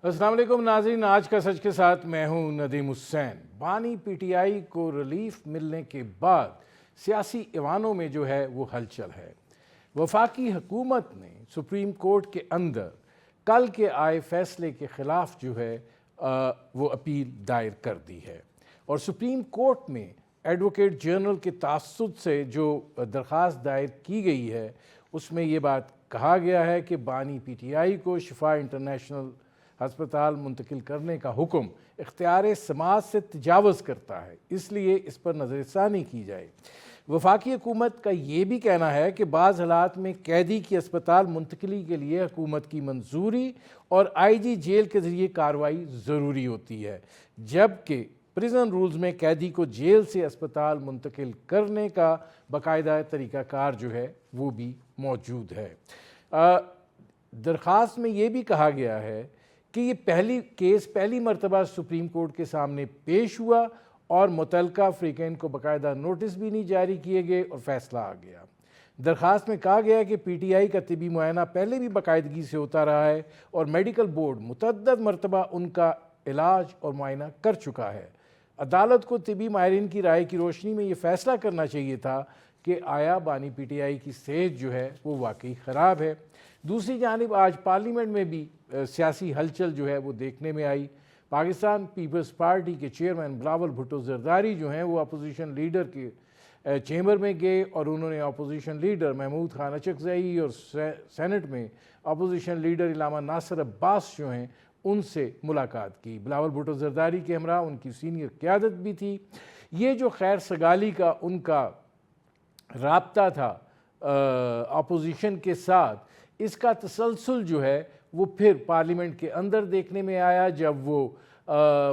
السلام علیکم ناظرین، آج کا سچ کے ساتھ میں ہوں ندیم حسین۔ بانی پی ٹی آئی کو ریلیف ملنے کے بعد سیاسی ایوانوں میں جو ہے وہ ہلچل ہے۔ وفاقی حکومت نے سپریم کورٹ کے اندر کل کے آئے فیصلے کے خلاف جو ہے وہ اپیل دائر کر دی ہے، اور سپریم کورٹ میں ایڈوکیٹ جنرل کے تعصب سے جو درخواست دائر کی گئی ہے اس میں یہ بات کہا گیا ہے کہ بانی پی ٹی آئی کو شفا انٹرنیشنل ہسپتال منتقل کرنے کا حکم اختیار سماعت سے تجاوز کرتا ہے، اس لیے اس پر نظر ثانی کی جائے۔ وفاقی حکومت کا یہ بھی کہنا ہے کہ بعض حالات میں قیدی کی اسپتال منتقلی کے لیے حکومت کی منظوری اور آئی جی جیل کے ذریعے کارروائی ضروری ہوتی ہے، جبکہ پریزن رولز میں قیدی کو جیل سے اسپتال منتقل کرنے کا باقاعدہ طریقہ کار جو ہے وہ بھی موجود ہے۔ درخواست میں یہ بھی کہا گیا ہے کہ یہ کیس پہلی مرتبہ سپریم کورٹ کے سامنے پیش ہوا اور متعلقہ فریقین کو باقاعدہ نوٹس بھی نہیں جاری کیے گئے اور فیصلہ آ گیا۔ درخواست میں کہا گیا کہ پی ٹی آئی کا طبی معائنہ پہلے بھی باقاعدگی سے ہوتا رہا ہے اور میڈیکل بورڈ متعدد مرتبہ ان کا علاج اور معائنہ کر چکا ہے۔ عدالت کو طبی ماہرین کی رائے کی روشنی میں یہ فیصلہ کرنا چاہیے تھا کہ آیا بانی پی ٹی آئی کی صحت جو ہے وہ واقعی خراب ہے۔ دوسری جانب آج پارلیمنٹ میں بھی سیاسی ہلچل جو ہے وہ دیکھنے میں آئی۔ پاکستان پیپلز پارٹی کے چیئرمین بلاول بھٹو زرداری جو ہیں وہ اپوزیشن لیڈر کے چیمبر میں گئے اور انہوں نے اپوزیشن لیڈر محمود خان اچکزئی اور سینٹ میں اپوزیشن لیڈر علامہ ناصر عباس جو ہیں ان سے ملاقات کی۔ بلاول بھٹو زرداری کے ہمراہ ان کی سینئر قیادت بھی تھی۔ یہ جو خیر سگالی کا ان کا رابطہ تھا اپوزیشن کے ساتھ، اس کا تسلسل جو ہے وہ پھر پارلیمنٹ کے اندر دیکھنے میں آیا جب وہ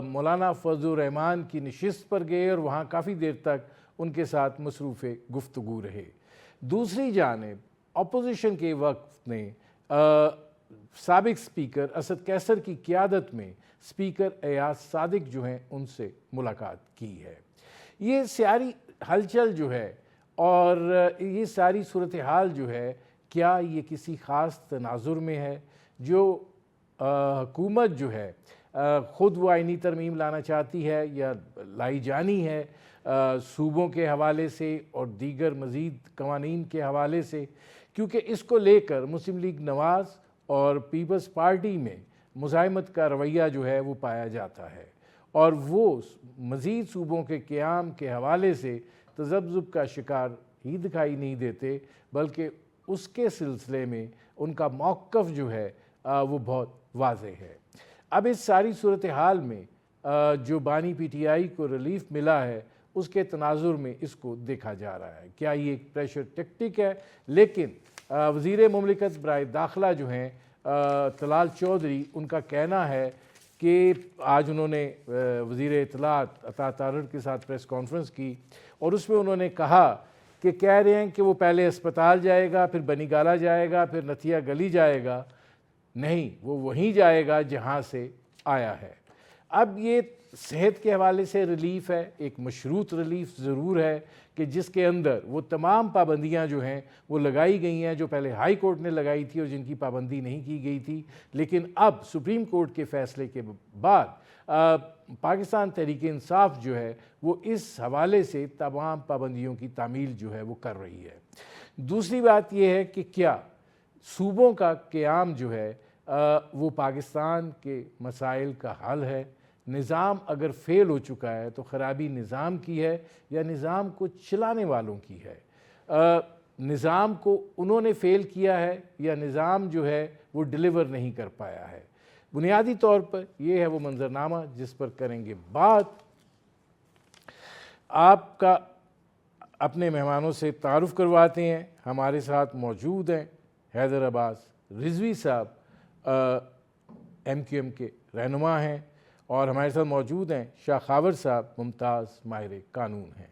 مولانا فضل الرحمان کی نشست پر گئے اور وہاں کافی دیر تک ان کے ساتھ مصروف گفتگو رہے۔ دوسری جانب اپوزیشن کے وقت نے سابق سپیکر اسد قیصر کی قیادت میں سپیکر ایاز صادق جو ہیں ان سے ملاقات کی ہے۔ یہ ساری ہلچل جو ہے اور یہ ساری صورتحال جو ہے، کیا یہ کسی خاص تناظر میں ہے؟ جو حکومت جو ہے خود وہ آئینی ترمیم لانا چاہتی ہے یا لائی جانی ہے صوبوں کے حوالے سے اور دیگر مزید قوانین کے حوالے سے؟ کیونکہ اس کو لے کر مسلم لیگ نواز اور پیپلز پارٹی میں مزاحمت کا رویہ جو ہے وہ پایا جاتا ہے، اور وہ مزید صوبوں کے قیام کے حوالے سے تذبذب کا شکار ہی دکھائی نہیں دیتے، بلکہ اس کے سلسلے میں ان کا موقف جو ہے وہ بہت واضح ہے۔ اب اس ساری صورتحال میں جو بانی پی ٹی آئی کو ریلیف ملا ہے اس کے تناظر میں اس کو دیکھا جا رہا ہے۔ کیا یہ ایک پریشر ٹیکٹک ہے؟ لیکن وزیر مملکت برائے داخلہ جو ہیں طلال چودھری، ان کا کہنا ہے کہ آج انہوں نے وزیر اطلاعات عطا تارڑ کے ساتھ پریس کانفرنس کی اور اس میں انہوں نے کہا کہ کہہ رہے ہیں کہ وہ پہلے اسپتال جائے گا، پھر بنی گالہ جائے گا، پھر نتھیا گلی جائے گا۔ نہیں، وہ وہیں جائے گا جہاں سے آیا ہے۔ اب یہ صحت کے حوالے سے ریلیف ہے، ایک مشروط ریلیف ضرور ہے کہ جس کے اندر وہ تمام پابندیاں جو ہیں وہ لگائی گئی ہیں جو پہلے ہائی کورٹ نے لگائی تھی اور جن کی پابندی نہیں کی گئی تھی، لیکن اب سپریم کورٹ کے فیصلے کے بعد پاکستان تحریک انصاف جو ہے وہ اس حوالے سے تمام پابندیوں کی تعمیل جو ہے وہ کر رہی ہے۔ دوسری بات یہ ہے کہ کیا صوبوں کا قیام جو ہے وہ پاکستان کے مسائل کا حل ہے؟ نظام اگر فیل ہو چکا ہے تو خرابی نظام کی ہے یا نظام کو چلانے والوں کی ہے؟ نظام کو انہوں نے فیل کیا ہے یا نظام جو ہے وہ ڈیلیور نہیں کر پایا ہے؟ بنیادی طور پر یہ ہے وہ منظرنامہ جس پر کریں گے بات۔ آپ کا اپنے مہمانوں سے تعارف کرواتے ہیں۔ ہمارے ساتھ موجود ہیں حیدر عباس رضوی صاحب، ایم کیو ایم کے رہنما ہیں، اور ہمارے ساتھ موجود ہیں شاہ خاور صاحب، ممتاز ماہر قانون ہیں۔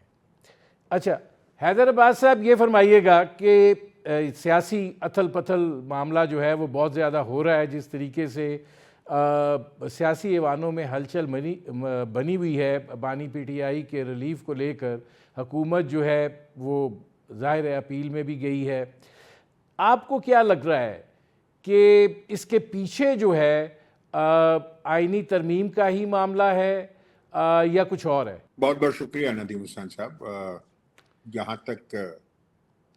اچھا حیدر عباس صاحب، یہ فرمائیے گا کہ سیاسی اتھل پتھل معاملہ جو ہے وہ بہت زیادہ ہو رہا ہے، جس طریقے سے سیاسی ایوانوں میں ہلچل بنی ہوئی ہے بانی پی ٹی آئی کے ریلیف کو لے کر، حکومت جو ہے وہ ظاہر اپیل میں بھی گئی ہے۔ آپ کو کیا لگ رہا ہے کہ اس کے پیچھے جو ہے آئینی ترمیم کا ہی معاملہ ہے یا کچھ اور ہے؟ بہت بہت شکریہ ندیم حسین صاحب. جہاں تک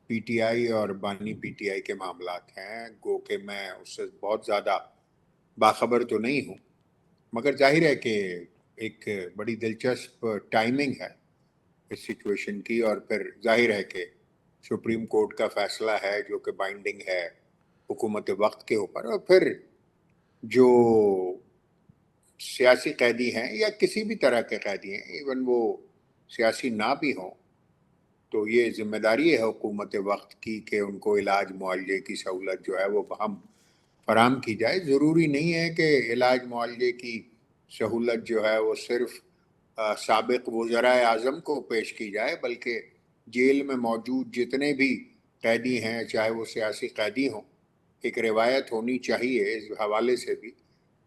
پی ٹی آئی اور بانی پی ٹی آئی کے معاملات ہیں، گو کہ میں اس سے بہت زیادہ باخبر تو نہیں ہوں، مگر ظاہر ہے کہ ایک بڑی دلچسپ ٹائمنگ ہے اس سچویشن کی، اور پھر ظاہر ہے کہ سپریم کورٹ کا فیصلہ ہے جو کہ بائنڈنگ ہے حکومت وقت کے اوپر، اور پھر جو سیاسی قیدی ہیں یا کسی بھی طرح کے قیدی ہیں، ایون وہ سیاسی نہ بھی ہوں، تو یہ ذمہ داری ہے حکومت وقت کی کہ ان کو علاج معالجے کی سہولت جو ہے وہ بہم فراہم کی جائے. ضروری نہیں ہے کہ علاج معالجے کی سہولت جو ہے وہ صرف سابق وزرائے اعظم کو پیش کی جائے، بلکہ جیل میں موجود جتنے بھی قیدی ہیں، چاہے وہ سیاسی قیدی ہوں، ایک روایت ہونی چاہیے اس حوالے سے بھی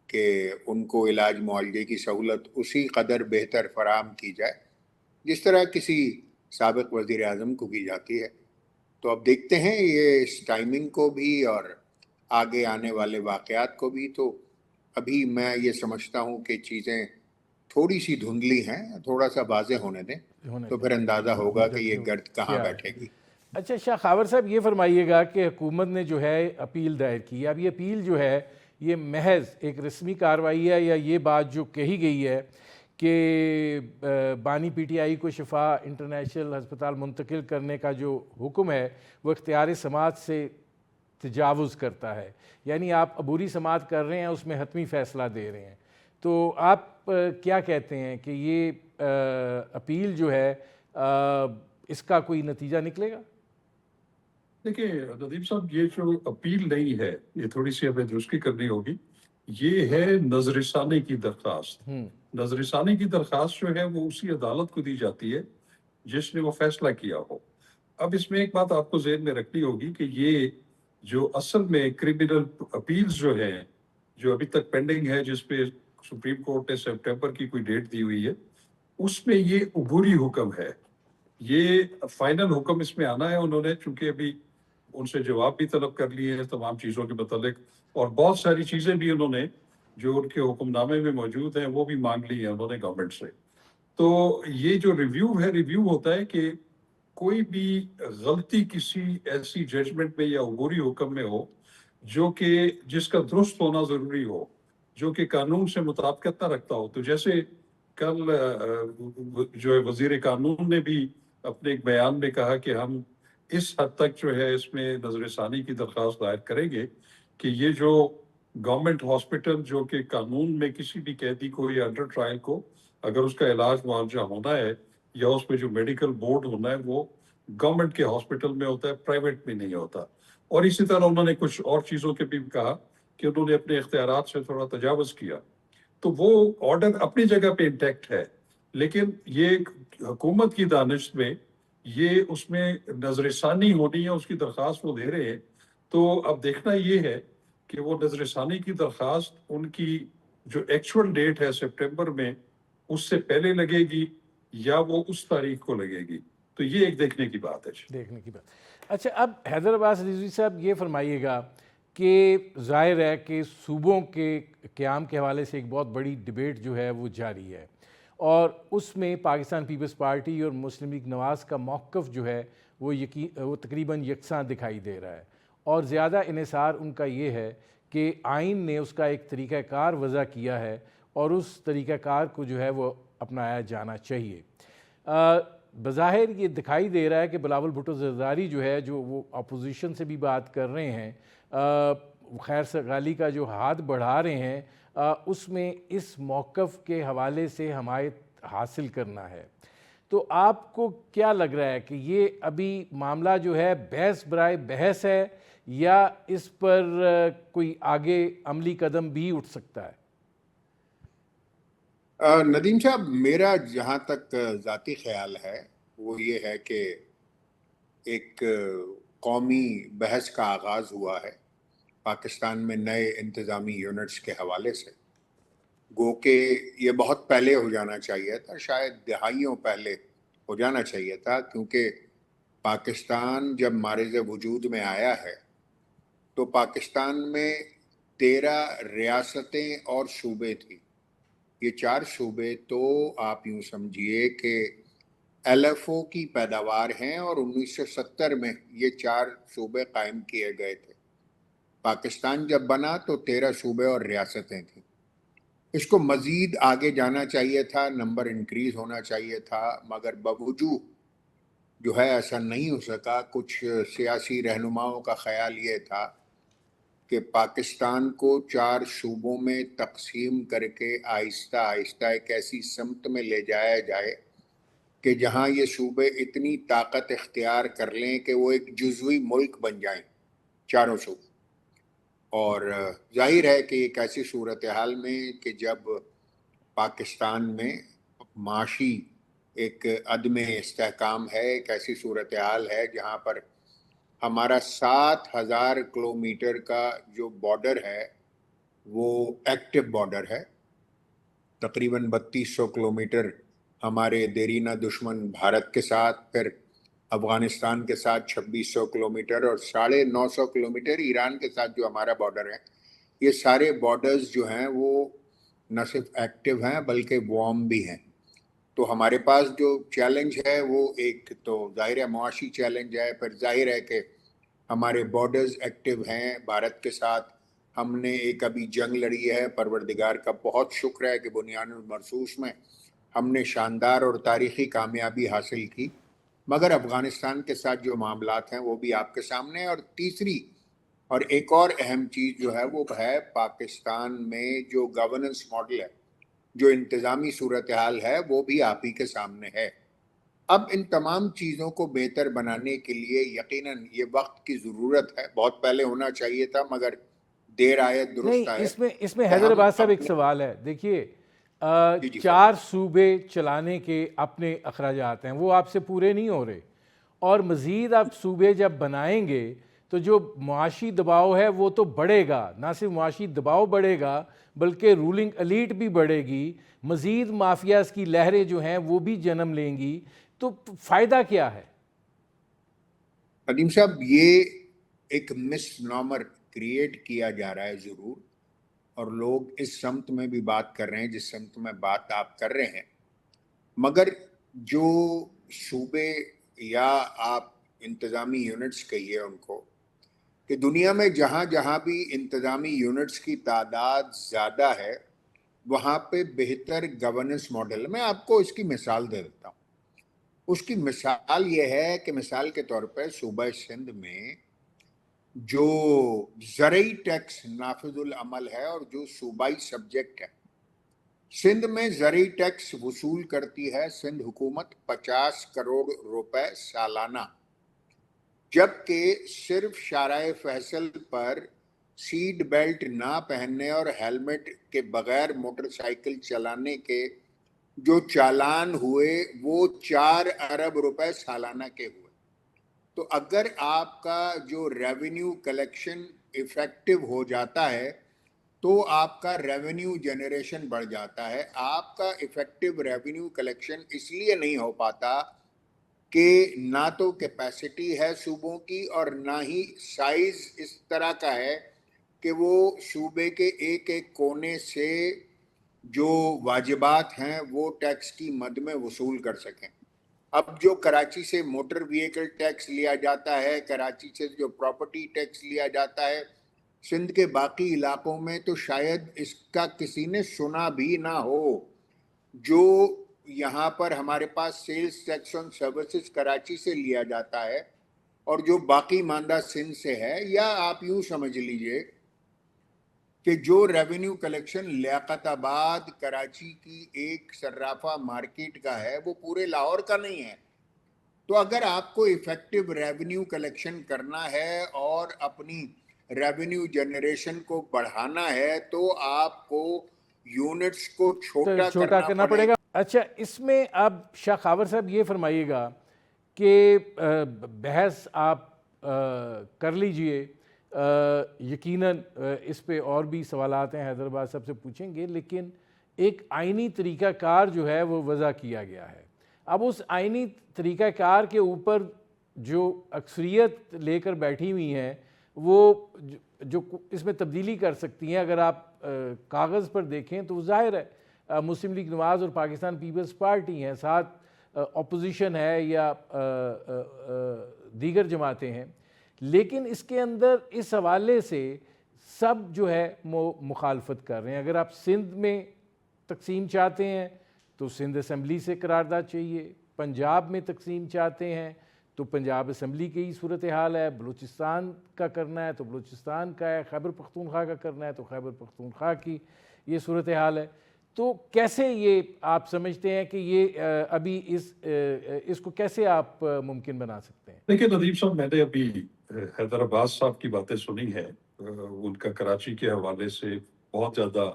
کہ ان کو علاج معالجے کی سہولت اسی قدر بہتر فراہم کی جائے جس طرح کسی سابق وزیر اعظم کو کی جاتی ہے. تو اب دیکھتے ہیں یہ اس ٹائمنگ کو بھی اور آگے آنے والے واقعات کو بھی. تو ابھی میں یہ سمجھتا ہوں کہ چیزیں تھوڑی سی دھندلی ہیں، تھوڑا سا واضح ہونے دیں تو پھر اندازہ ہوگا کہ یہ گرد کہاں بیٹھے گی. اچھا شاہ خاور صاحب، یہ فرمائیے گا کہ حکومت نے جو ہے اپیل دائر کی ہے، اب یہ اپیل جو ہے یہ محض ایک رسمی کارروائی ہے، یا یہ بات جو کہی گئی ہے کہ بانی پی ٹی آئی کو شفا انٹرنیشنل ہسپتال منتقل کرنے کا جو حکم ہے وہ اختیار سماعت سے تجاوز کرتا ہے، یعنی آپ عبوری سماعت کر رہے ہیں، اس میں حتمی فیصلہ دے رہے ہیں، تو آپ کیا کہتے ہیں کہ یہ اپیل جو ہے اس کا کوئی نتیجہ نکلے گا؟ دیکھیں ندیم صاحب، یہ جو اپیل نہیں ہے، یہ تھوڑی سی ہمیں درستی کرنی ہوگی. یہ ہے نظر ثانی کی درخواست. نظر ثانی کی درخواست جو ہے وہ اسی عدالت کو دی جاتی ہے جس نے وہ فیصلہ کیا ہو. اب اس میں ایک بات آپ کو ذہن میں رکھنی ہوگی کہ یہ جو اصل میں کریمنل اپیلز جو ہیں، جو ابھی تک پینڈنگ ہے، جس پہ سپریم کورٹ نے سپٹمبر کی کوئی ڈیٹ دی ہوئی ہے، اس میں یہ عبوری حکم ہے. یہ فائنل حکم اس میں آنا ہے. انہوں نے چونکہ ابھی ان سے جواب بھی طلب کر لیے ہیں تمام چیزوں کے متعلق، اور بہت ساری چیزیں بھی انہوں نے جو ان کے حکم نامے میں موجود ہیں وہ بھی مانگ لی ہیں انہوں نے گورنمنٹ سے. تو یہ جو ریویو ہے، ریویو ہوتا ہے کہ کوئی بھی غلطی کسی ایسی ججمنٹ میں یا عبوری حکم میں ہو جو کہ جس کا درست ہونا ضروری ہو، جو کہ قانون سے مطابقت نہ رکھتا ہو. تو جیسے کل جو ہے وزیر قانون نے بھی اپنے ایک بیان میں کہا کہ ہم اس حد تک جو ہے اس میں نظر ثانی کی درخواست دائر کریں گے کہ یہ جو گورنمنٹ ہاسپٹل جو کہ قانون میں کسی بھی قیدی کو یا انڈر ٹرائل کو اگر اس کا علاج معالجہ ہونا ہے یا اس میں جو میڈیکل بورڈ ہونا ہے وہ گورنمنٹ کے ہاسپٹل میں ہوتا ہے، پرائیویٹ میں نہیں ہوتا. اور اسی طرح انہوں نے کچھ اور چیزوں کے بھی کہا کہ انہوں نے اپنے اختیارات سے تھوڑا تجاوز کیا. تو وہ آرڈر اپنی جگہ پہ انٹیکٹ ہے، لیکن یہ حکومت کی دانش میں یہ اس میں نظر ثانی ہونی ہے، اس کی درخواست وہ دے رہے ہیں. تو اب دیکھنا یہ ہے کہ وہ نظر ثانی کی درخواست ان کی جو ایکچوئل ڈیٹ ہے سپٹمبر میں اس سے پہلے لگے گی یا وہ اس تاریخ کو لگے گی. تو یہ ایک دیکھنے کی بات ہے. دیکھنے کی بات. اچھا، اب حیدر عباس رضوی صاحب یہ فرمائیے گا کہ ظاہر ہے کہ صوبوں کے قیام کے حوالے سے ایک بہت بڑی ڈیبیٹ جو ہے وہ جاری ہے، اور اس میں پاکستان پیپلز پارٹی اور مسلم لیگ نواز کا موقف جو ہے وہ تقریباً یکساں دکھائی دے رہا ہے، اور زیادہ انحصار ان کا یہ ہے کہ آئین نے اس کا ایک طریقہ کار وضع کیا ہے اور اس طریقہ کار کو جو ہے وہ اپنایا جانا چاہیے. بظاہر یہ دکھائی دے رہا ہے کہ بلاول بھٹو زرداری جو ہے، جو وہ اپوزیشن سے بھی بات کر رہے ہیں، خیر سگالی کا جو ہاتھ بڑھا رہے ہیں، اس میں اس موقف کے حوالے سے حمایت حاصل کرنا ہے. تو آپ کو کیا لگ رہا ہے کہ یہ ابھی معاملہ جو ہے بحث برائے بحث ہے یا اس پر کوئی آگے عملی قدم بھی اٹھ سکتا ہے؟ ندیم صاحب، میرا جہاں تک ذاتی خیال ہے وہ یہ ہے کہ ایک قومی بحث کا آغاز ہوا ہے پاکستان میں نئے انتظامی یونٹس کے حوالے سے. گو کہ یہ بہت پہلے ہو جانا چاہیے تھا، شاید دہائیوں پہلے ہو جانا چاہیے تھا، کیونکہ پاکستان جب معرض وجود میں آیا ہے تو پاکستان میں 13 ریاستیں اور صوبے تھی. یہ 4 صوبے تو آپ یوں سمجھیے کہ ایل ایف او کی پیداوار ہیں اور 1970 میں یہ 4 صوبے قائم کیے گئے تھے. پاکستان جب بنا تو 13 صوبے اور ریاستیں تھیں. اس کو مزید آگے جانا چاہیے تھا, نمبر انکریز ہونا چاہیے تھا, مگر باوجود جو ہے ایسا نہیں ہو سکا. کچھ سیاسی رہنماؤں کا خیال یہ تھا کہ پاکستان کو 4 صوبوں میں تقسیم کر کے آہستہ آہستہ ایک ایسی سمت میں لے جایا جائے کہ جہاں یہ صوبے اتنی طاقت اختیار کر لیں کہ وہ ایک جزوی ملک بن جائیں, 4 صوبے. اور ظاہر ہے کہ ایک ایسی صورتحال میں کہ جب پاکستان میں معاشی ایک عدم استحکام ہے, ایک ایسی صورتحال ہے جہاں پر ہمارا 7,000 کلومیٹر کا جو بارڈر ہے وہ ایکٹیو بارڈر ہے. تقریباً 3200 کلومیٹر ہمارے دیرینہ دشمن بھارت کے ساتھ, پھر افغانستان کے ساتھ 2600 کلومیٹر اور 950 کلومیٹر ایران کے ساتھ جو ہمارا بارڈر ہے. یہ سارے بارڈرز جو ہیں وہ نہ صرف ایکٹیو ہیں بلکہ وارم بھی ہیں. تو ہمارے پاس جو چیلنج ہے وہ ایک تو ظاہر ہے معاشی چیلنج ہے, پھر ظاہر ہے کہ ہمارے بارڈرز ایکٹیو ہیں بھارت کے ساتھ. ہم نے ایک ابھی جنگ لڑی ہے, پروردگار کا بہت شکر ہے کہ بنیان المرصوص میں ہم نے شاندار اور تاریخی کامیابی حاصل کی, مگر افغانستان کے ساتھ جو معاملات ہیں وہ بھی آپ کے سامنے ہیں. اور تیسری اور ایک اور اہم چیز جو ہے وہ ہے پاکستان میں جو گورننس ماڈل ہے, جو انتظامی صورتحال ہے وہ بھی آپ ہی کے سامنے ہے. اب ان تمام چیزوں کو بہتر بنانے کے لیے یقیناً یہ وقت کی ضرورت ہے. بہت پہلے ہونا چاہیے تھا مگر دیر آئے درست آئے. نہیں, اس میں حیدرآباد صاحب ایک سوال ہے. دیکھیے 4 صوبے چلانے کے اپنے اخراجات ہیں, وہ آپ سے پورے نہیں ہو رہے, اور مزید آپ صوبے جب بنائیں گے تو جو معاشی دباؤ ہے وہ تو بڑھے گا. نہ صرف معاشی دباؤ بڑھے گا بلکہ رولنگ ایلیٹ بھی بڑھے گی, مزید مافیاز کی لہریں جو ہیں وہ بھی جنم لیں گی. تو فائدہ کیا ہے؟ ندیم صاحب, یہ ایک مس نامر کریٹ کیا جا رہا ہے ضرور, اور لوگ اس سمت میں بھی بات کر رہے ہیں جس سمت میں بات آپ کر رہے ہیں, مگر جو صوبے یا آپ انتظامی یونٹس کہیے ان کو, کہ دنیا میں جہاں جہاں بھی انتظامی یونٹس کی تعداد زیادہ ہے وہاں پہ بہتر گورننس ماڈل. میں آپ کو اس کی مثال دے دیتا ہوں. اس کی مثال یہ ہے کہ مثال کے طور پہ صوبہ سندھ میں جو زرعی ٹیکس نافذ العمل ہے اور جو صوبائی سبجیکٹ ہے, سندھ میں زرعی ٹیکس وصول کرتی ہے سندھ حکومت 50 کروڑ روپے سالانہ, جبکہ صرف شارع فیصل پر سیٹ بیلٹ نہ پہننے اور ہیلمٹ کے بغیر موٹر سائیکل چلانے کے جو چالان ہوئے وہ 4 ارب روپے سالانہ کے ہوئے. تو اگر آپ کا جو ریونیو کلیکشن ایفیکٹو ہو جاتا ہے تو آپ کا ریونیو جنریشن بڑھ جاتا ہے. آپ کا ایفیکٹو ریونیو کلیکشن اس لیے نہیں ہو پاتا کہ نہ تو کیپیسٹی ہے صوبوں کی اور نہ ہی سائز اس طرح کا ہے کہ وہ صوبے کے ایک ایک کونے سے جو واجبات ہیں وہ ٹیکس کی مد میں وصول کر سکیں. اب جو کراچی سے موٹر وہیکل ٹیکس لیا جاتا ہے, کراچی سے جو پراپرٹی ٹیکس لیا جاتا ہے, سندھ کے باقی علاقوں میں تو شاید اس کا کسی نے سنا بھی نہ ہو. جو یہاں پر ہمارے پاس sales tax on services Karachi سے لیا جاتا ہے اور جو باقی ماندہ سندھ سے ہے, یا آپ یوں سمجھ لیجئے کہ جو ریونیو کلیکشن لیاقت آباد کراچی کی ایک صرافہ مارکیٹ کا ہے وہ پورے لاہور کا نہیں ہے. تو اگر آپ کو ایفیکٹو ریونیو کلیکشن کرنا ہے اور اپنی ریونیو جنریشن کو بڑھانا ہے تو آپ کو یونٹس کو چھوٹا کرنا پڑے گا. اچھا, اس میں اب شاہ خاور صاحب یہ فرمائیے گا کہ بحث آپ کر لیجئے, یقیناً اس پہ اور بھی سوالات ہیں حیدرآباد صاحب سے پوچھیں گے, لیکن ایک آئینی طریقہ کار جو ہے وہ وضع کیا گیا ہے. اب اس آئینی طریقہ کار کے اوپر جو اکثریت لے کر بیٹھی ہوئی ہیں وہ جو اس میں تبدیلی کر سکتی ہیں، اگر آپ کاغذ پر دیکھیں تو ظاہر ہے مسلم لیگ نواز اور پاکستان پیپلز پارٹی ہیں، ساتھ اپوزیشن ہے یا دیگر جماعتیں ہیں، لیکن اس کے اندر اس حوالے سے سب جو ہے مخالفت کر رہے ہیں۔ اگر آپ سندھ میں تقسیم چاہتے ہیں تو سندھ اسمبلی سے قرارداد چاہیے، پنجاب میں تقسیم چاہتے ہیں تو پنجاب اسمبلی کی صورتحال ہے، بلوچستان کا کرنا ہے تو بلوچستان کا ہے، خیبر پختونخوا کا کرنا ہے تو خیبر پختونخوا کی یہ صورتحال ہے۔ تو کیسے یہ آپ سمجھتے ہیں کہ یہ ابھی اس کو کیسے آپ ممکن بنا سکتے ہیں؟ دیکھیں ندیم صاحب، میں نے ابھی حیدر عباس صاحب کی باتیں سنی ہیں، ان کا کراچی کے حوالے سے بہت زیادہ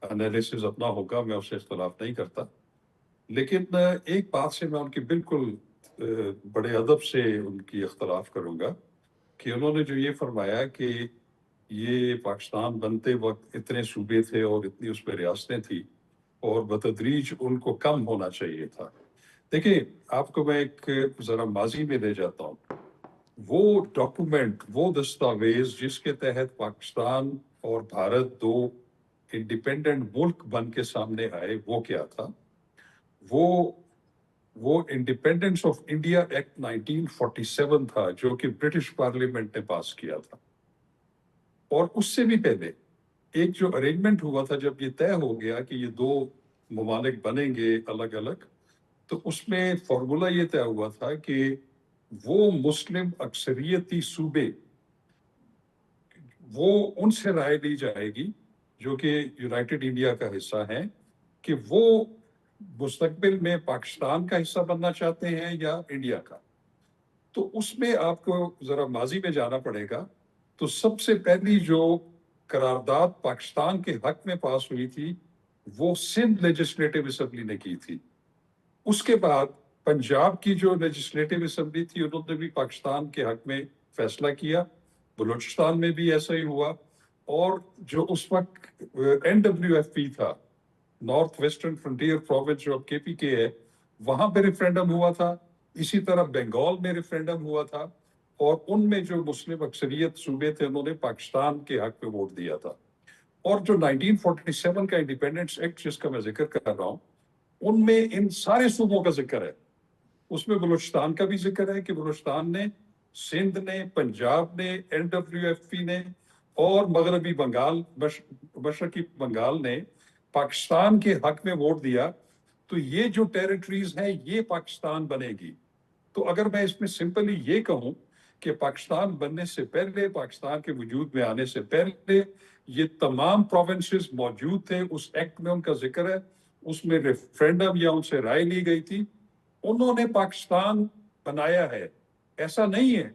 انالیسز اپنا ہوگا، میں اس سے اختلاف نہیں کرتا، لیکن ایک بات سے میں ان کی بالکل بڑے ادب سے ان کی اختلاف کروں گا کہ انہوں نے جو یہ فرمایا کہ یہ پاکستان بنتے وقت اتنے صوبے تھے اور اتنی اس پہ ریاستیں تھیں اور بتدریج ان کو کم ہونا چاہیے تھا۔ دیکھیں، آپ کو میں ایک ذرا ماضی میں لے جاتا ہوں۔ وہ ڈاکومنٹ، وہ دستاویز جس کے تحت پاکستان اور بھارت دو انڈیپینڈنٹ ملک بن کے سامنے آئے، وہ کیا تھا؟ وہ انڈیپینڈنس آف انڈیا ایکٹ 1947 تھا، جو کہ برٹش پارلیمنٹ نے پاس کیا تھا۔ اور اس سے بھی پہلے ایک جو ارینجمنٹ ہوا تھا، جب یہ طے ہو گیا کہ یہ دو ممالک بنیں گے الگ الگ، تو اس میں فارمولا یہ طے ہوا تھا کہ وہ مسلم اکثریتی صوبے، وہ ان سے رائے لی جائے گی جو کہ یونائٹڈ انڈیا کا حصہ ہیں، کہ وہ مستقبل میں پاکستان کا حصہ بننا چاہتے ہیں یا انڈیا کا۔ تو اس میں آپ کو ذرا ماضی میں جانا پڑے گا۔ تو سب سے پہلی جو قرارداد پاکستان کے حق میں پاس ہوئی تھی، وہ سندھ لیجسلیٹو اسمبلی نے کی تھی۔ اس کے بعد پنجاب کی جو لیجسلیٹو اسمبلی تھی، انہوں نے بھی پاکستان کے حق میں فیصلہ کیا۔ بلوچستان میں بھی ایسا ہی ہوا، اور جو اس وقت NWFP تھا، نارتھ ویسٹرن فرنٹیئر پروونس، جو اب KPK ہے، وہاں پہ ریفرینڈم ہوا تھا۔ اسی طرح بنگال میں ریفرینڈم ہوا تھا، اور ان میں جو مسلم اکثریت صوبے تھے، انہوں نے پاکستان کے حق میں ووٹ دیا تھا۔ اور جو 1947 کا انڈیپینڈنس ایکٹ جس کا میں ذکر کر رہا ہوں، ان میں ان سارے صوبوں کا ذکر ہے۔ اس میں بلوچستان کا بھی ذکر ہے کہ بلوچستان نے، سندھ نے، پنجاب نے، NWFP نے اور مغربی بنگال، مشرقی بنگال نے پاکستان کے حق میں ووٹ دیا۔ تو یہ جو ٹیریٹریز ہیں، یہ پاکستان بنے گی۔ تو اگر میں اس میں سمپلی یہ کہوں کہ پاکستان بننے سے پہلے، پاکستان کے وجود میں آنے سے پہلے، یہ تمام پروونسز موجود تھے، اس ایکٹ میں ان کا ذکر ہے، اس میں ریفرینڈم یا ان سے رائے لی گئی تھی، انہوں نے پاکستان بنایا ہے۔ ایسا نہیں ہے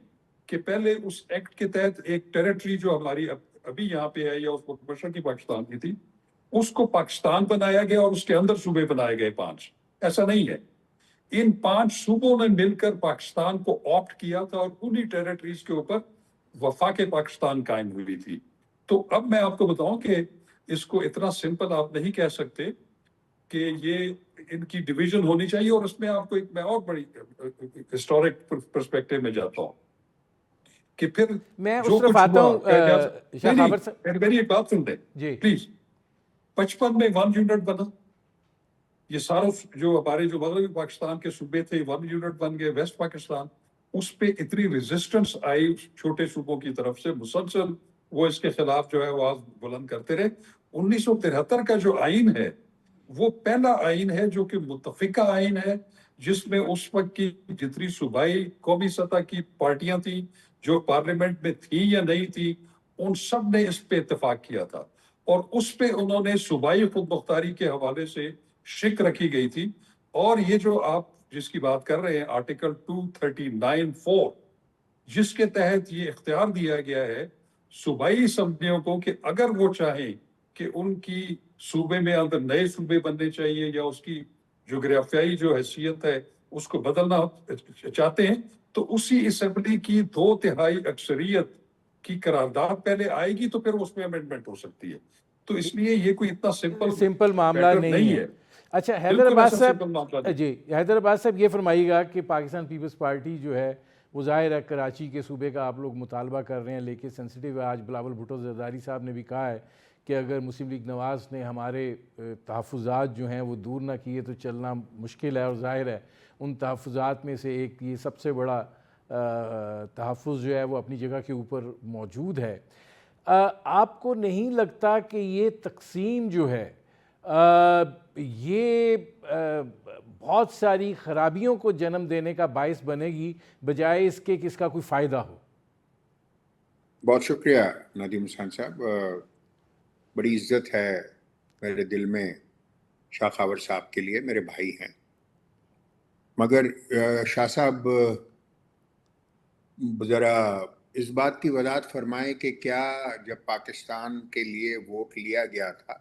کہ پہلے اس ایکٹ کے تحت ایک ٹیریٹری جو ہماری ابھی یہاں پہ ہے یا اس وقت مشرقی پاکستان کی تھی، اس کو پاکستان بنایا گیا اور اس کے اندر صوبے بنائے گئے 5۔ ایسا نہیں ہے۔ ان 5 صوبوں نے مل کر پاکستان کو آپٹ کیا تھا، اور انہی ٹیریٹریز کے اوپر وفاق پاکستان قائم ہوئی تھی۔ تو اب میں آپ کو بتاؤں کہ اس کو اتنا سمپل آپ نہیں کہہ سکتے کہ یہ ان کی ڈویژن ہونی چاہیے۔ اور اس میں آپ کو میں اور بڑی ہسٹورک پرسپیکٹو میں جاتا ہوں کہ پھر میں اس طرف آتا ہوں۔ میری ایک بات سن لیں پلیز۔ 55 میں 1 یونٹ بنا، یہ سارا جو ہمارے جو مغربی پاکستان کے صوبے تھے 1 یونٹ بن گئے، ویسٹ پاکستان۔ اس پہ اتنی ریزسٹنس آئی چھوٹے صوبوں کی طرف سے، مسلسل وہ اس کے خلاف جو ہے وہ آواز بلند کرتے رہے۔ 1973 کا جو آئین ہے، وہ پہلا آئین ہے جو کہ متفقہ آئین ہے، جس میں اس وقت کی جتنی صوبائی قومی سطح کی پارٹیاں تھیں جو پارلیمنٹ میں تھی یا نہیں تھی، ان سب نے اس پہ اتفاق کیا تھا، اور اس پہ انہوں نے صوبائی خود مختاری کے حوالے سے شک رکھی گئی تھی۔ اور یہ جو آپ جس کی بات کر رہے ہیں، آرٹیکل 239(4), جس کے تحت یہ اختیار دیا گیا ہے صوبائی اسمبلیوں کو کہ اگر وہ چاہیں کہ ان کی صوبے میں اندر نئے صوبے بننے چاہیے یا اس کی جغرافیائی جو حیثیت ہے اس کو بدلنا چاہتے ہیں، تو اسی اسمبلی کی 2/3 اکثریت کی قرارداد پہلے آئے گی، تو پھر اس میں امینڈمنٹ ہو سکتی ہے۔ تو اس لیے یہ کوئی اتنا سمپل معاملہ نہیں ہے۔ اچھا حیدر عباس صاحب، جی حیدر عباس صاحب یہ فرمائیے گا کہ پاکستان پیپلز پارٹی جو ہے وہ ظاہر ہے کراچی کے صوبے کا آپ لوگ مطالبہ کر رہے ہیں، لیکن سینسٹیو ہے. آج بلاول بھٹو زرداری صاحب نے بھی کہا ہے کہ اگر مسلم لیگ نواز نے ہمارے تحفظات جو ہیں وہ دور نہ کیے تو چلنا مشکل ہے، اور ظاہر ہے ان تحفظات میں سے ایک یہ سب سے بڑا تحفظ جو ہے وہ اپنی جگہ کے اوپر موجود ہے. آپ کو نہیں لگتا کہ یہ تقسیم جو ہے یہ بہت ساری خرابیوں کو جنم دینے کا باعث بنے گی بجائے اس کے کہ اس کا کوئی فائدہ ہو؟ بہت شکریہ ندیم حسین صاحب. بڑی عزت ہے میرے دل میں شاہ خاور صاحب کے لیے، میرے بھائی ہیں. مگر شاہ صاحب ذرا اس بات کی وضاحت فرمائیں کہ کیا جب پاکستان کے لیے ووٹ لیا گیا تھا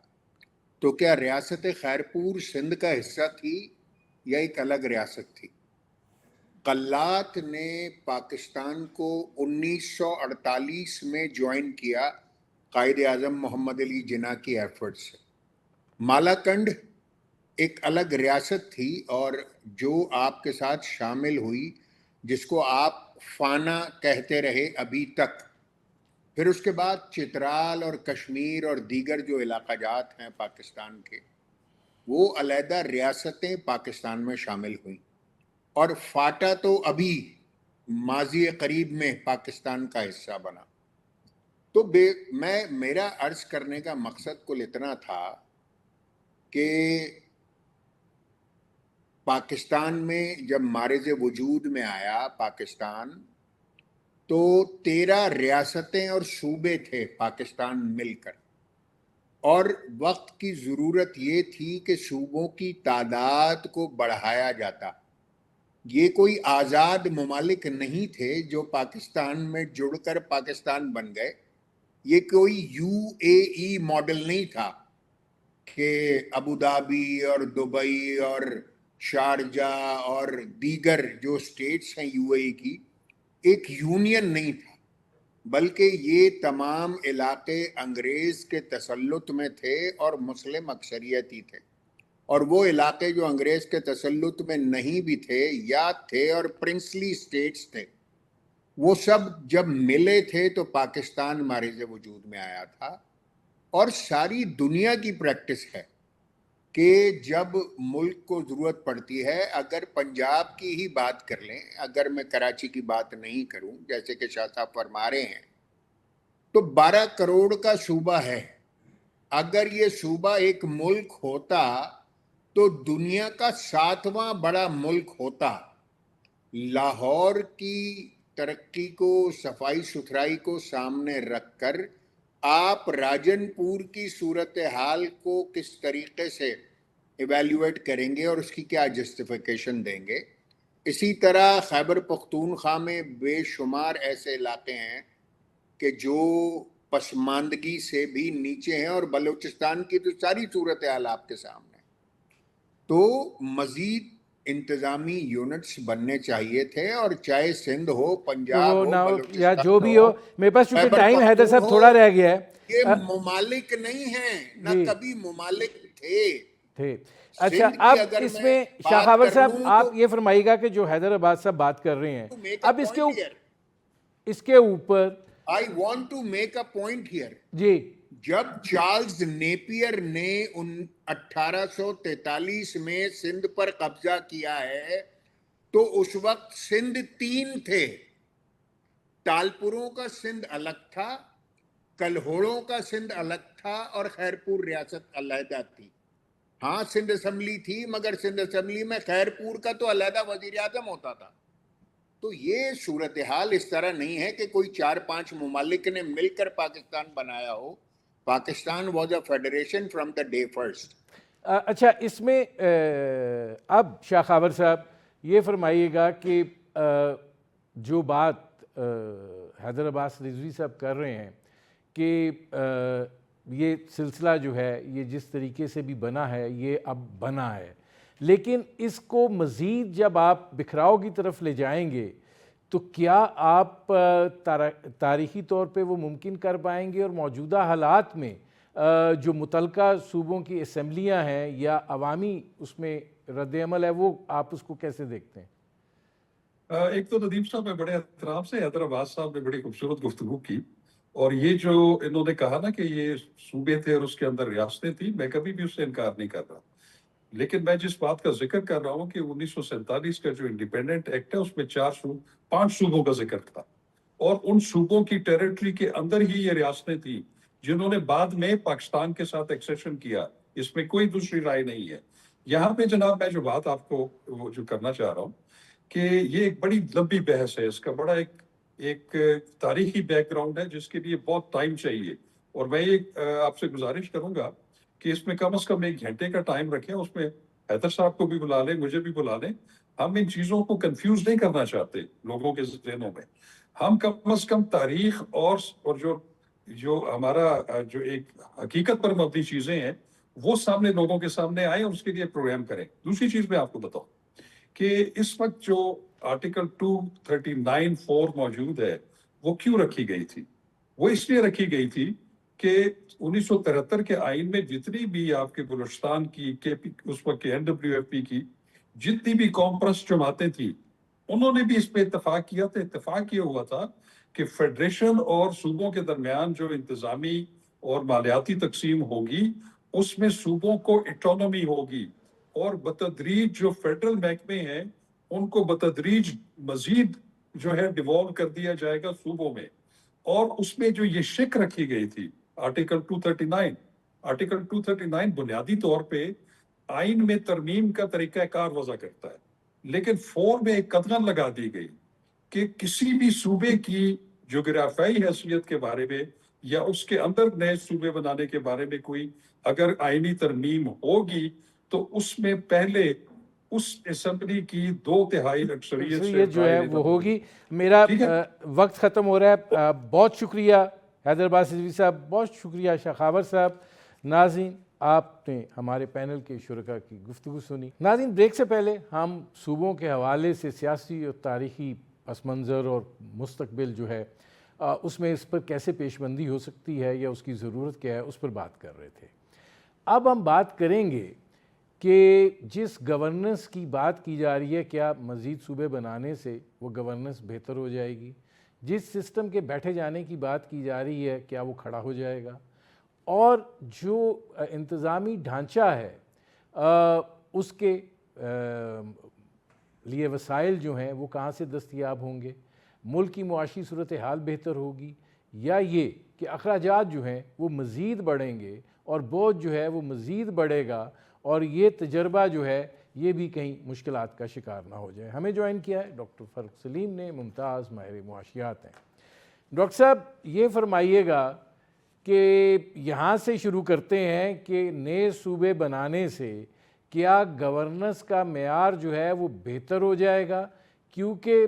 تو کیا ریاست خیرپور سندھ کا حصہ تھی یا ایک الگ ریاست تھی؟ قلات نے پاکستان کو 1948 میں جوائن کیا قائد اعظم محمد علی جناح کی ایفرٹ سے. مالاکنڈ ایک الگ ریاست تھی اور جو آپ کے ساتھ شامل ہوئی، جس کو آپ فانا کہتے رہے ابھی تک. پھر اس کے بعد چترال اور کشمیر اور دیگر جو علاقہ جات ہیں پاکستان کے، وہ علیحدہ ریاستیں پاکستان میں شامل ہوئیں. اور فاٹا تو ابھی ماضی قریب میں پاکستان کا حصہ بنا. تو میرا عرض کرنے کا مقصد کل اتنا تھا کہ پاکستان میں جب مارز وجود میں آیا پاکستان، تو 13 ریاستیں اور صوبے تھے پاکستان مل کر، اور وقت کی ضرورت یہ تھی کہ صوبوں کی تعداد کو بڑھایا جاتا. یہ کوئی آزاد ممالک نہیں تھے جو پاکستان میں جڑ کر پاکستان بن گئے. یہ کوئی UAE ماڈل نہیں تھا کہ ابوظہبی اور دبئی اور شارجہ اور دیگر جو سٹیٹس ہیں UAE کی ایک یونین نہیں تھا، بلکہ یہ تمام علاقے انگریز کے تسلط میں تھے اور مسلم اکثریتی تھے. اور وہ علاقے جو انگریز کے تسلط میں نہیں بھی تھے یا تھے اور پرنسلی سٹیٹس تھے، وہ سب جب ملے تھے تو پاکستان مارز وجود میں آیا تھا. اور ساری دنیا کی پریکٹس ہے کہ جب ملک کو ضرورت پڑتی ہے، اگر پنجاب کی ہی بات کر لیں، اگر میں کراچی کی بات نہیں کروں جیسے کہ شاہ صاحب فرما رہے ہیں، تو 12 کروڑ کا صوبہ ہے. اگر یہ صوبہ ایک ملک ہوتا تو دنیا کا 7واں بڑا ملک ہوتا. لاہور کی ترقی کو، صفائی ستھرائی کو سامنے رکھ کر آپ راجن پور کی صورتحال کو کس طریقے سے ایویلیویٹ کریں گے اور اس کی کیا جسٹیفیکیشن دیں گے؟ اسی طرح خیبر پختونخوا میں بے شمار ایسے علاقے ہیں کہ جو پسماندگی سے بھی نیچے ہیں، اور بلوچستان کی تو ساری صورتحال آپ کے سامنے. تو مزید انتظامی یونٹس بننے چاہیے تھے، اور چاہے سندھ ہو، پنجاب وہ ہو، نہ یا بلوچستان جو بھی ہو. میرے پاس چونکہ ٹائم حیدر صاحب تھوڑا رہ گیا ہے. یہ ممالک نہیں ہیں، نہ کبھی ممالک تھے. اچھا، اب اس میں شاہ خاور صاحب آپ یہ فرمائیے گا کہ جو حیدر عباد صاحب بات کر رہے ہیں، اب اس کے اوپر I want to make a point here. جی، جب چارلز نیپیر نے 1843 میں سندھ پر قبضہ کیا ہے تو اس وقت سندھ 3 تھے. تالپوروں کا سندھ الگ تھا، کلہوڑوں کا سندھ الگ تھا، اور خیرپور ریاست علیحدہ تھی. ہاں سندھ اسمبلی تھی، مگر سندھ اسمبلی میں خیرپور کا تو علیحدہ وزیر اعظم ہوتا تھا. تو یہ صورتحال اس طرح نہیں ہے کہ کوئی 4-5 ممالک نے مل کر پاکستان بنایا ہو. Pakistan was a federation from the day first. اچھا، اس میں اب شاہ خاور صاحب یہ فرمائیے گا کہ جو بات حیدر عباس رضوی صاحب کر رہے ہیں کہ یہ سلسلہ جو ہے یہ جس طریقے سے بھی بنا ہے یہ اب بنا ہے، لیکن اس کو مزید جب آپ بکھراؤ کی طرف لے جائیں گے تو کیا آپ تاریخی طور پہ وہ ممکن کر پائیں گے؟ اور موجودہ حالات میں جو متعلقہ صوبوں کی اسمبلیاں ہیں یا عوامی اس میں رد عمل ہے، وہ آپ اس کو کیسے دیکھتے ہیں؟ ایک تو ندیم صاحب نے بڑے احترام سے حیدرآباد صاحب نے بڑی خوبصورت گفتگو کی، اور یہ جو انہوں نے کہا نا کہ یہ صوبے تھے اور اس کے اندر ریاستیں تھیں، میں کبھی بھی اس سے انکار نہیں کر رہا، لیکن میں جس بات کا ذکر کر رہا ہوں کہ 1947 کا جو انڈیپینڈنٹ ایکٹ ہے اس میں 5 صوبوں کا ذکر تھا، اور ان صوبوں کی ٹیریٹری کے اندر ہی یہ ریاستیں تھیں جنہوں نے بعد میں پاکستان کے ساتھ ایکسیشن کیا، اس میں کوئی دوسری رائے نہیں ہے۔ یہاں پہ جناب میں جو بات آپ کو وہ جو کرنا چاہ رہا ہوں کہ یہ ایک بڑی لمبی بحث ہے، اس کا بڑا ایک تاریخی بیک گراؤنڈ ہے جس کے لیے بہت ٹائم چاہیے، اور میں یہ آپ سے گزارش کروں گا کہ اس میں کم از کم 1 گھنٹے کا ٹائم رکھیں، اس میں حیدر صاحب کو بھی بلا لیں، مجھے بھی بلا لیں۔ ہم ان چیزوں کو کنفیوز نہیں کرنا چاہتے لوگوں کے ذہنوں میں، ہم کم از کم تاریخ اور جو ہمارا جو ایک حقیقت پر مبنی چیزیں ہیں وہ سامنے لوگوں کے سامنے آئیں اور اس کے لیے پروگرام کریں۔ دوسری چیز میں آپ کو بتاؤں کہ اس وقت جو آرٹیکل 239(4) موجود ہے وہ کیوں رکھی گئی تھی؟ وہ اس لیے رکھی گئی تھی کہ 1973 کے آئین میں جتنی بھی آپ کے بلوچستان کی اس وقت کے NWFP کی جتنی بھی قوم پرست جماعتیں تھیں انہوں نے بھی اس پہ اتفاق کیا تھا۔ اتفاق یہ ہوا تھا کہ فیڈریشن اور صوبوں کے درمیان جو انتظامی اور مالیاتی تقسیم ہوگی اس میں صوبوں کو اٹونومی ہوگی، اور بتدریج جو فیڈرل محکمے ہیں ان کو بتدریج مزید جو ہے ڈیوالو کر دیا جائے گا صوبوں میں۔ اور اس میں جو یہ شک رکھی گئی تھی آرٹیکل 239 بنیادی طور پہ آئین میں ترمیم کا طریقہ کار وضع کرتا ہے، لیکن 4 میں ایک قدغن لگا دی گئی کہ کسی بھی صوبے کی جغرافیائی حیثیت کے بارے میں یا اس کے اندر نئے صوبے بنانے کے بارے میں کوئی اگر آئینی ترمیم ہوگی تو اس میں پہلے اس اسمبلی کی 2/3 اکثریت سے یہ جو ہے رائے لینا وہ ہوگی۔ میرا ٹھیک ہے۔ وقت ختم ہو رہا ہے، بہت شکریہ حیدرآباد رضوی صاحب، بہت شکریہ شخاوت صاحب۔ ناظرین، آپ نے ہمارے پینل کے شرکاء کی گفتگو سنی۔ ناظرین، بریک سے پہلے ہم صوبوں کے حوالے سے سیاسی اور تاریخی پس منظر اور مستقبل جو ہے اس میں اس پر کیسے پیش بندی ہو سکتی ہے یا اس کی ضرورت کیا ہے اس پر بات کر رہے تھے۔ اب ہم بات کریں گے کہ جس گورننس کی بات کی جا رہی ہے کیا مزید صوبے بنانے سے وہ گورننس بہتر ہو جائے گی، جس سسٹم کے بیٹھے جانے کی بات کی جا رہی ہے کیا وہ کھڑا ہو جائے گا، اور جو انتظامی ڈھانچہ ہے اس کے لیے وسائل جو ہیں وہ کہاں سے دستیاب ہوں گے، ملک کی معاشی صورتحال بہتر ہوگی، یا یہ کہ اخراجات جو ہیں وہ مزید بڑھیں گے اور بوجھ جو ہے وہ مزید بڑھے گا، اور یہ تجربہ جو ہے یہ بھی کہیں مشکلات کا شکار نہ ہو جائے۔ ہمیں جوائن کیا ہے ڈاکٹر فرق سلیم نے، ممتاز ماہر معاشیات ہیں۔ ڈاکٹر صاحب یہ فرمائیے گا کہ یہاں سے شروع کرتے ہیں کہ نئے صوبے بنانے سے کیا گورننس کا معیار جو ہے وہ بہتر ہو جائے گا، کیونکہ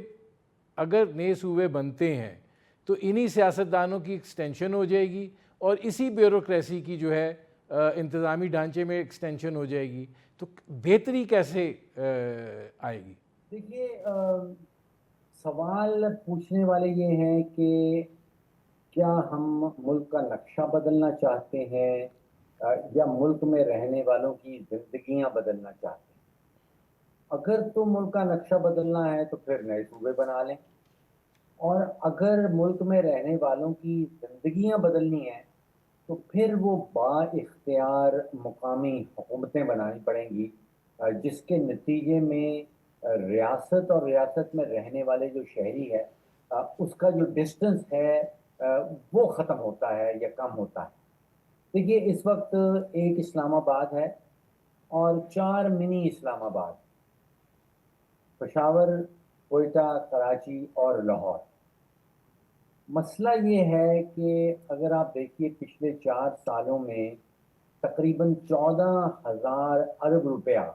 اگر نئے صوبے بنتے ہیں تو انہی سیاستدانوں کی ایکسٹینشن ہو جائے گی اور اسی بیوروکریسی کی جو ہے انتظامی ڈھانچے میں ایکسٹینشن ہو جائے گی، تو بہتری کیسے آئے گی؟ دیکھیے، سوال پوچھنے والے یہ ہیں کہ کیا ہم ملک کا نقشہ بدلنا چاہتے ہیں یا ملک میں رہنے والوں کی زندگیاں بدلنا چاہتے ہیں؟ اگر تو ملک کا نقشہ بدلنا ہے تو پھر نئے صوبے بنا لیں، اور اگر ملک میں رہنے والوں کی زندگیاں بدلنی ہیں تو پھر وہ با اختیار مقامی حکومتیں بنانی پڑیں گی، جس کے نتیجے میں ریاست اور ریاست میں رہنے والے جو شہری ہے اس کا جو ڈسٹنس ہے وہ ختم ہوتا ہے یا کم ہوتا ہے۔ دیکھیے، اس وقت ایک اسلام آباد ہے اور 4 منی اسلام آباد، پشاور، کوئٹہ، کراچی اور لاہور۔ مسئلہ یہ ہے کہ اگر آپ دیکھیے پچھلے 4 سالوں میں تقریباً 14,000 ارب روپیہ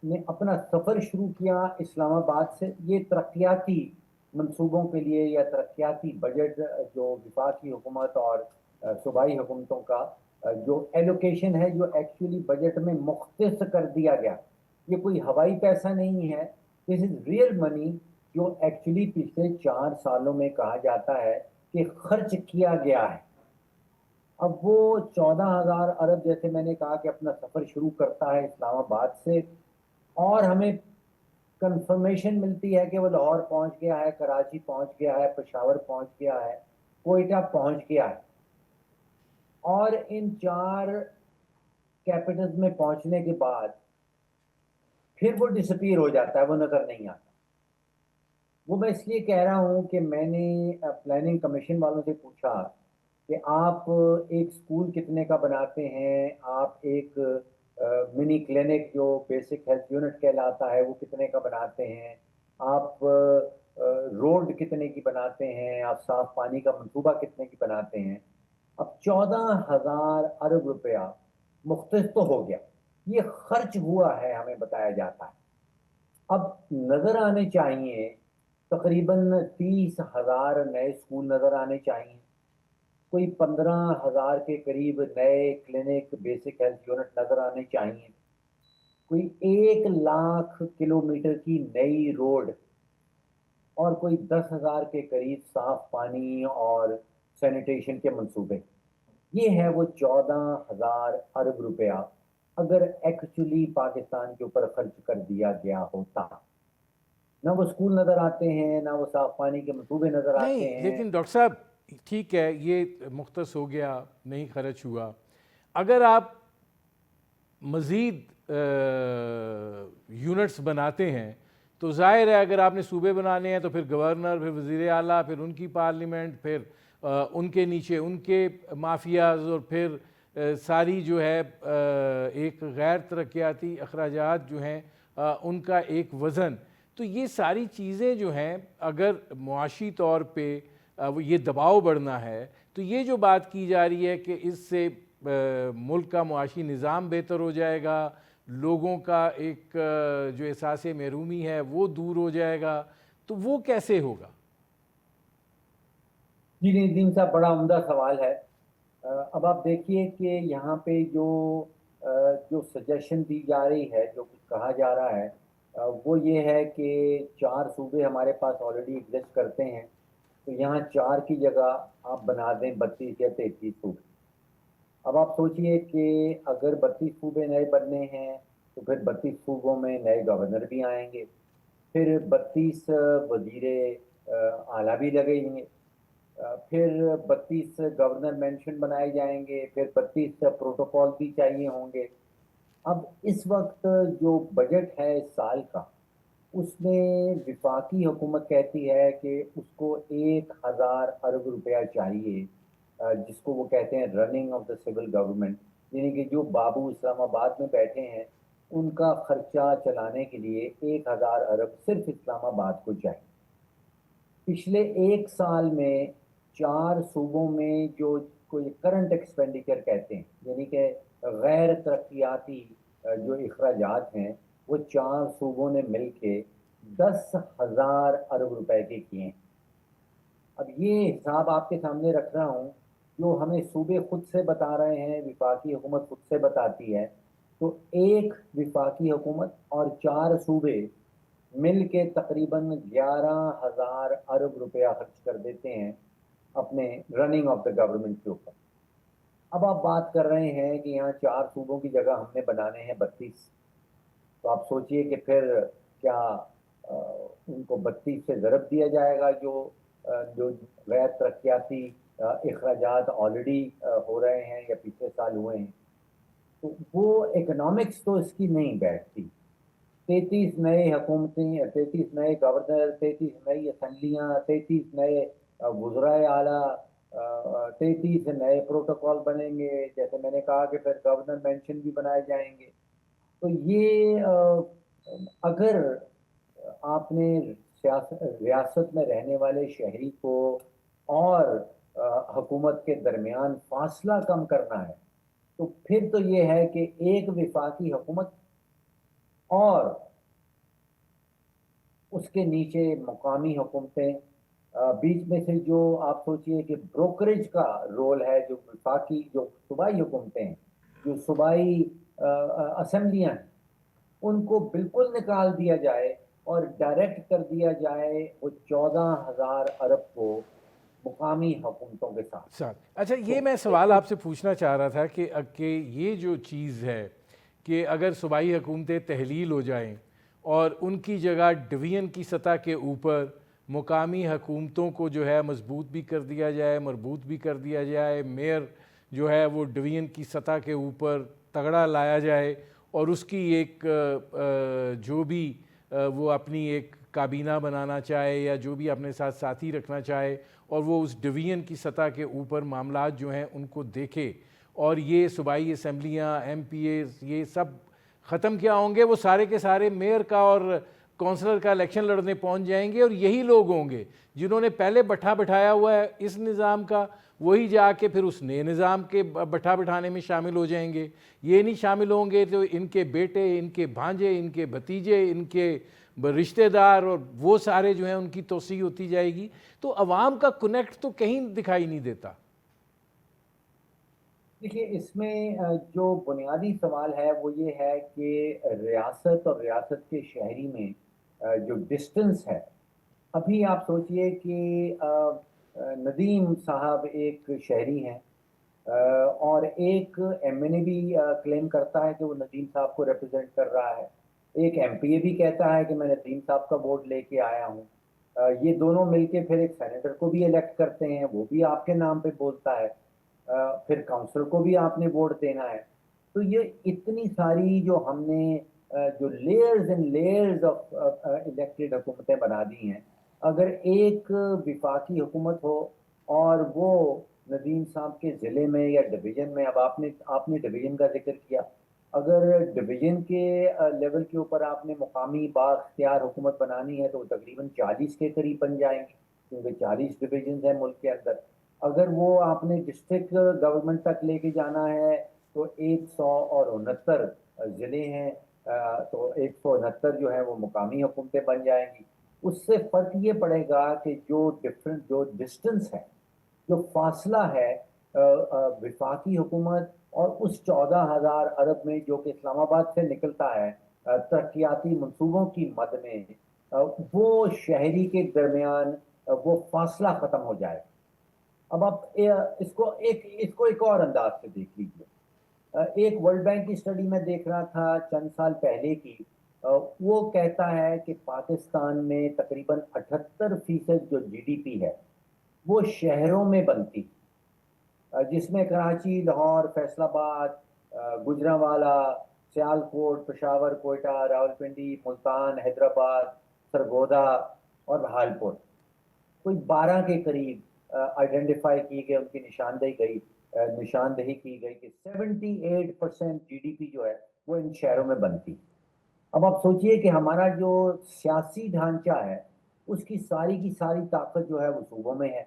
نے اپنا سفر شروع کیا اسلام آباد سے۔ یہ ترقیاتی منصوبوں کے لیے یا ترقیاتی بجٹ جو وفاقی حکومت اور صوبائی حکومتوں کا جو ایلوکیشن ہے جو ایکچولی بجٹ میں مختص کر دیا گیا، یہ کوئی ہوائی پیسہ نہیں ہے، دس از ریئل منی جو ایکچولی پچھلے 4 سالوں میں کہا جاتا ہے کہ خرچ کیا گیا ہے۔ اب وہ 14,000 ارب جیسے میں نے کہا کہ اپنا سفر شروع کرتا ہے اسلام آباد سے، اور ہمیں کنفرمیشن ملتی ہے کہ وہ لاہور پہنچ گیا ہے، کراچی پہنچ گیا ہے، پشاور پہنچ گیا ہے، کوئٹہ پہنچ گیا ہے، اور ان 4 کیپٹلز میں پہنچنے کے بعد پھر وہ ڈسپیئر ہو جاتا ہے، وہ نظر نہیں آتا۔ وہ میں اس لیے کہہ رہا ہوں کہ میں نے پلاننگ کمیشن والوں سے پوچھا کہ آپ ایک سکول کتنے کا بناتے ہیں، آپ ایک منی کلینک جو بیسک ہیلتھ یونٹ کہلاتا ہے وہ کتنے کا بناتے ہیں، آپ روڈ کتنے کی بناتے ہیں، آپ صاف پانی کا منصوبہ کتنے کی بناتے ہیں۔ اب 14,000 ارب روپیہ مختص تو ہو گیا، یہ خرچ ہوا ہے ہمیں بتایا جاتا ہے۔ اب نظر آنے چاہیے تقریباً 30,000 نئے سکول نظر آنے چاہیے، کوئی 15,000 کے قریب نئے کلینک بیسک ہیلتھ یونٹ نظر آنے چاہیے، کوئی 1,00,000 کلومیٹر کی نئی روڈ، اور کوئی 10,000 کے قریب صاف پانی اور سینیٹیشن کے منصوبے۔ یہ ہے وہ 14,000 ارب روپیہ اگر ایکچولی پاکستان کے اوپر خرچ کر دیا گیا ہوتا۔ نہ وہ سکول نظر آتے ہیں، نہ وہ صاف پانی کے منصوبے نظر آتے نہیں، ہیں۔ لیکن ڈاکٹر صاحب ٹھیک ہے، یہ مختص ہو گیا، نہیں خرچ ہوا۔ اگر آپ مزید یونٹس بناتے ہیں تو ظاہر ہے اگر آپ نے صوبے بنانے ہیں تو پھر گورنر، پھر وزیر اعلیٰ، پھر ان کی پارلیمنٹ، پھر ان کے نیچے ان کے مافیاز، اور پھر ساری جو ہے ایک غیر ترقیاتی اخراجات جو ہیں ان کا ایک وزن۔ تو یہ ساری چیزیں جو ہیں اگر معاشی طور پہ وہ یہ دباؤ بڑھنا ہے تو یہ جو بات کی جا رہی ہے کہ اس سے ملک کا معاشی نظام بہتر ہو جائے گا، لوگوں کا ایک جو احساس محرومی ہے وہ دور ہو جائے گا، تو وہ کیسے ہوگا؟ جی ندیم صاحب، بڑا عمدہ سوال ہے۔ اب آپ دیکھیے کہ یہاں پہ جو سجیشن دی جا رہی ہے، جو کچھ کہا جا رہا ہے، وہ یہ ہے کہ 4 صوبے ہمارے پاس آلریڈی ایگزسٹ کرتے ہیں، تو یہاں 4 کی جگہ آپ بنا دیں 32 یا 33 صوبے۔ اب آپ سوچئے کہ اگر 32 صوبے نئے بننے ہیں تو پھر 32 صوبوں میں نئے گورنر بھی آئیں گے، پھر 32 وزیر اعلیٰ بھی لگیں گے، پھر 32 گورنر مینشن بنائے جائیں گے، پھر 32 پروٹوکول بھی چاہیے ہوں گے۔ اب اس وقت جو بجٹ ہے اس سال کا، اس میں وفاقی حکومت کہتی ہے کہ اس کو 1,000 ارب روپیہ چاہیے، جس کو وہ کہتے ہیں running of the civil government, یعنی کہ جو بابو اسلام آباد میں بیٹھے ہیں ان کا خرچہ چلانے کے لیے 1,000 ارب صرف اسلام آباد کو چاہیے۔ پچھلے 1 سال میں 4 صوبوں میں جو کوئی کرنٹ ایکسپینڈیچر کہتے ہیں، یعنی کہ غیر ترقیاتی جو اخراجات ہیں، وہ 4 صوبوں نے مل کے 10,000 ارب روپے کے کیے ہیں۔ اب یہ حساب آپ کے سامنے رکھ رہا ہوں، جو ہمیں صوبے خود سے بتا رہے ہیں، وفاقی حکومت خود سے بتاتی ہے، تو ایک وفاقی حکومت اور 4 صوبے مل کے تقریباً 11,000 ارب روپیہ خرچ کر دیتے ہیں اپنے رننگ آف دا گورنمنٹ کے اوپر۔ اب آپ بات کر رہے ہیں کہ یہاں 4 صوبوں کی جگہ ہم نے بنانے ہیں 32، تو آپ سوچئے کہ پھر کیا ان کو 32 سے ضرب دیا جائے گا جو غیر ترقیاتی اخراجات آلریڈی ہو رہے ہیں یا پچھلے سال ہوئے ہیں، تو وہ اکنامکس تو اس کی نہیں بیٹھتی۔ 33 نئے حکومتیں، 33 نئے گورنر، 33 نئی اسمبلیاں، 33 نئے وزرائے اعلیٰ، 33 نئے پروٹوکول بنیں گے، جیسے میں نے کہا کہ پھر گورنر مینشن بھی بنائے جائیں گے۔ تو یہ اگر آپ نے ریاست میں رہنے والے شہری کو اور حکومت کے درمیان فاصلہ کم کرنا ہے، تو پھر تو یہ ہے کہ ایک وفاقی حکومت اور اس کے نیچے مقامی حکومتیں، بیچ میں سے جو آپ سوچئے کہ بروکریج کا رول ہے، جو وفاقی جو صوبائی حکومتیں ہیں، جو صوبائی اسمبلیاں ہیں، ان کو بالکل نکال دیا جائے اور ڈائریکٹ کر دیا جائے وہ 14,000 ارب کو مقامی حکومتوں کے ساتھ۔ اچھا، یہ میں سوال آپ سے پوچھنا چاہ رہا تھا کہ یہ جو چیز ہے کہ اگر صوبائی حکومتیں تحلیل ہو جائیں اور ان کی جگہ ڈویژن کی سطح کے اوپر مقامی حکومتوں کو جو ہے مضبوط بھی کر دیا جائے, مربوط بھی کر دیا جائے, میئر جو ہے وہ ڈویژن کی سطح کے اوپر تگڑا لایا جائے, اور اس کی ایک جو بھی وہ اپنی ایک کابینہ بنانا چاہے یا جو بھی اپنے ساتھ ساتھی رکھنا چاہے, اور وہ اس ڈویژن کی سطح کے اوپر معاملات جو ہیں ان کو دیکھے, اور یہ صوبائی اسمبلیاں, ایم پی ایز, یہ سب ختم کیا ہوں گے. وہ سارے کے سارے میئر کا اور کونسلر کا الیکشن لڑنے پہنچ جائیں گے, اور یہی لوگ ہوں گے جنہوں نے پہلے بٹھا بٹھایا ہوا ہے اس نظام کا, وہی جا کے پھر اس نئے نظام کے بٹھا بٹھانے میں شامل ہو جائیں گے. یہ نہیں شامل ہوں گے تو ان کے بیٹے, ان کے بھانجے, ان کے بھتیجے, ان کے رشتہ دار, اور وہ سارے جو ہیں ان کی توسیع ہوتی جائے گی. تو عوام کا کنیکٹ تو کہیں دکھائی نہیں دیتا. دیکھیے, اس میں جو بنیادی سوال ہے وہ یہ ہے کہ ریاست اور ریاست کے شہری میں جو ڈسٹنس ہے, ابھی آپ سوچئے کہ ندیم صاحب ایک شہری ہیں اور ایک ایم این اے بھی کلیم کرتا ہے کہ وہ ندیم صاحب کو ریپرزینٹ کر رہا ہے, ایک ایم پی اے بھی کہتا ہے کہ میں ندیم صاحب کا ووٹ لے کے آیا ہوں. یہ دونوں مل کے پھر ایک سینیٹر کو بھی الیکٹ کرتے ہیں, وہ بھی آپ کے نام پہ بولتا ہے, پھر کاؤنسلر کو بھی آپ نے ووٹ دینا ہے. تو یہ اتنی ساری جو ہم نے جو layers and layers of elected حکومتیں بنا دی ہیں, اگر ایک وفاقی حکومت ہو اور وہ ندیم صاحب کے ضلع میں یا ڈویژن میں, اب آپ نے ڈویژن کا ذکر کیا, اگر ڈویژن کے لیول کے اوپر آپ نے مقامی بااختیار حکومت بنانی ہے تو وہ تقریباً 40 کے قریب بن جائیں گے, کیونکہ 40 ڈویژنز ہیں ملک کے اندر. اگر وہ آپ نے ڈسٹرکٹ گورنمنٹ تک لے کے جانا ہے تو 169 ضلع ہیں, تو 169 جو ہے وہ مقامی حکومتیں بن جائیں گی. اس سے فرق یہ پڑے گا کہ جو ڈسٹنس ہے, جو فاصلہ ہے وفاقی حکومت اور اس 14,000 ارب میں جو کہ اسلام آباد سے نکلتا ہے ترقیاتی منصوبوں کی مد میں, وہ شہری کے درمیان وہ فاصلہ ختم ہو جائے. اب آپ اس کو ایک اور انداز سے دیکھ لیجیے. ایک ورلڈ بینک کی اسٹڈی میں دیکھ رہا تھا چند سال پہلے کی, وہ کہتا ہے کہ پاکستان میں تقریباً 78% جو جی ڈی پی ہے وہ شہروں میں بنتی, جس میں کراچی, لاہور, فیصل آباد, گجرانوالہ, سیالکوٹ, پشاور, کوئٹہ, راولپنڈی, ملتان, حیدرآباد, سرگودا اور بہالپور, کوئی 12 کے قریب آئیڈینٹیفائی کی گئی, ان کی نشاندہی کی گئی کہ 78% جی ڈی پی جو ہے وہ ان شہروں میں بنتی. اب آپ سوچئے کہ ہمارا جو سیاسی ڈھانچہ ہے اس کی ساری طاقت جو ہے وہ صوبوں میں ہے,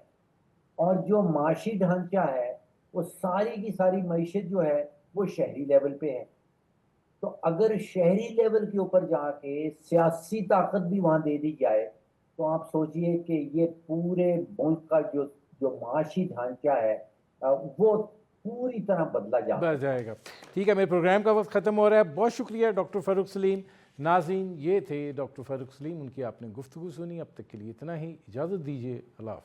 اور جو معاشی ڈھانچہ ہے وہ ساری کی ساری معیشت جو ہے وہ شہری لیول پہ ہے. تو اگر شہری لیول کے اوپر جا کے سیاسی طاقت بھی وہاں دے دی جائے تو آپ سوچئے کہ یہ پورے ملک کا جو معاشی ڈھانچہ ہے وہ پوری طرح بدلا جائے گا. ٹھیک ہے, میرے پروگرام کا وقت ختم ہو رہا ہے. بہت شکریہ ڈاکٹر فاروق سلیم. ناظرین, یہ تھے ڈاکٹر فاروق سلیم, ان کی آپ نے گفتگو سنی. اب تک کے لیے اتنا ہی, اجازت دیجیے, اللہ حافظ.